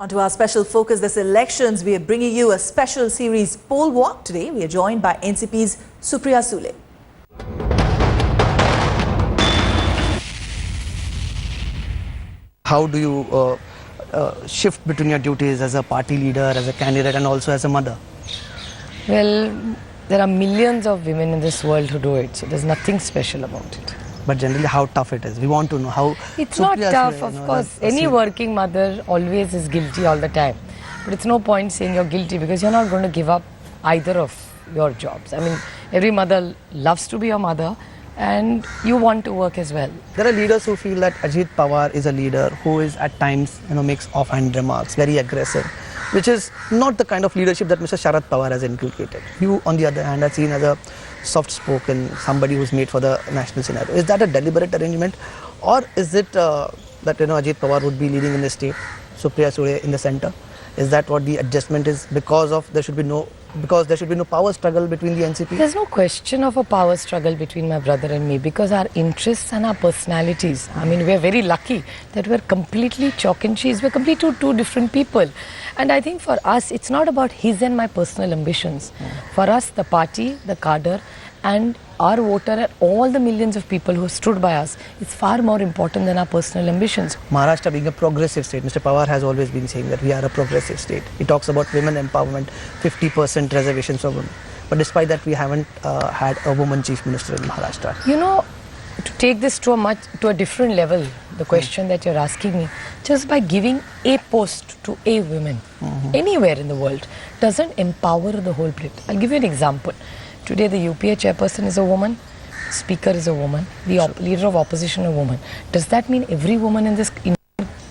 On to our special focus this elections, we are bringing you a special series poll walk. Today we are joined by NCP's Supriya Sule. How do you shift between your duties as a party leader, as a candidate and also as a mother? Well, there are millions of women in this world who do it, so there's nothing special about it. But generally how tough it is. We want to know how... It's not tough, of course. Any working mother always is guilty all the time. But it's no point saying you're guilty because you're not going to give up either of your jobs. I mean, every mother loves to be a mother and you want to work as well. There are leaders who feel that Ajit Pawar is a leader who is at times, makes offhand remarks, very aggressive, which is not the kind of leadership that Mr. Sharad Pawar has inculcated. You, on the other hand, are seen as a soft-spoken, somebody who's made for the national scenario. Is that a deliberate arrangement, or is it that Ajit Pawar would be leading in the state, Supriya Sule in the centre? Is that what the adjustment is because there should be no power struggle between the NCP? There's no question of a power struggle between my brother and me because our interests and our personalities. I mean, we're very lucky that we're completely chalk and cheese. We're completely two different people. And I think for us, it's not about his and my personal ambitions. For us, the party, the cadre, and our voter and all the millions of people who stood by us, it's far more important than our personal ambitions. Maharashtra being a progressive state, Mr. Pawar has always been saying that we are a progressive state. He talks about women empowerment, 50% reservations for women. But despite that, we haven't had a woman chief minister in Maharashtra. You know, to take this to a different level, the question that you're asking me, just by giving a post to a woman anywhere in the world doesn't empower the whole plate. I'll give you an example. Today the UPA chairperson is a woman, speaker is a woman, the leader of opposition a woman. Does that mean every woman in this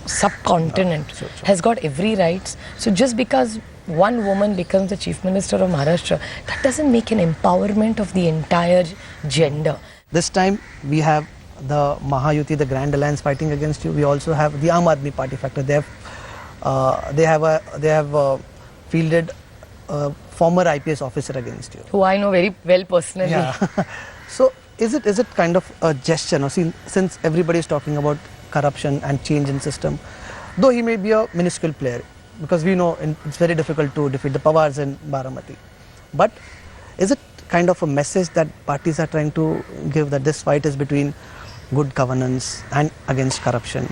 subcontinent has got every rights? So just because one woman becomes the chief minister of Maharashtra, that doesn't make an empowerment of the entire gender. This time we have the Mahayuti, the Grand Alliance fighting against you. We also have the Aam Aadmi Party factor. They have fielded a former IPS officer against you, who I know very well personally. Yeah. So is it kind of a gesture? No? Since everybody is talking about corruption and change in system, though he may be a minuscule player, because we know it's very difficult to defeat the Pawars in Baramati. But is it kind of a message that parties are trying to give, that this fight is between good governance and against corruption?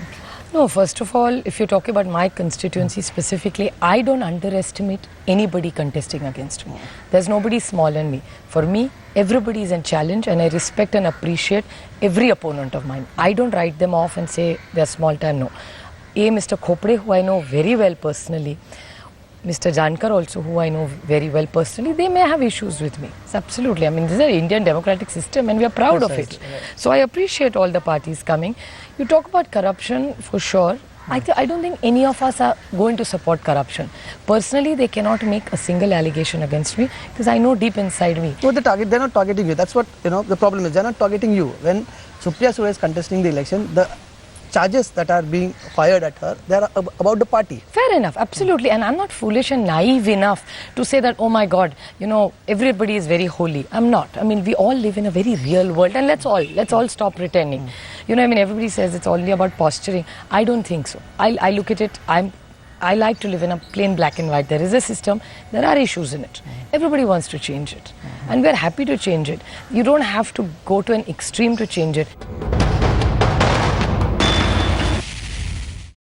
No, first of all, if you're talking about my constituency specifically, I don't underestimate anybody contesting against me. There's nobody small in me. For me, everybody is a challenge and I respect and appreciate every opponent of mine. I don't write them off and say they're small time, no. Mr. Khopre, who I know very well personally, Mr. Jankar also, who I know very well personally, they may have issues with me. It's absolutely. I mean, this is an Indian democratic system and we are proud of it. So I appreciate all the parties coming. You talk about corruption, for sure. I don't think any of us are going to support corruption. Personally, they cannot make a single allegation against me because I know deep inside me. No, they're not targeting you. That's what, the problem is. They're not targeting you. When Supriya Sule is contesting the election, the charges that are being fired at her, they are about the party. Fair enough, absolutely. And I'm not foolish and naive enough to say that, oh my God, everybody is very holy. I'm not. I mean, we all live in a very real world and let's all stop pretending. Everybody says it's only about posturing. I don't think so. I look at it, I like to live in a plain black and white. There is a system, there are issues in it. Everybody wants to change it. And we're happy to change it. You don't have to go to an extreme to change it.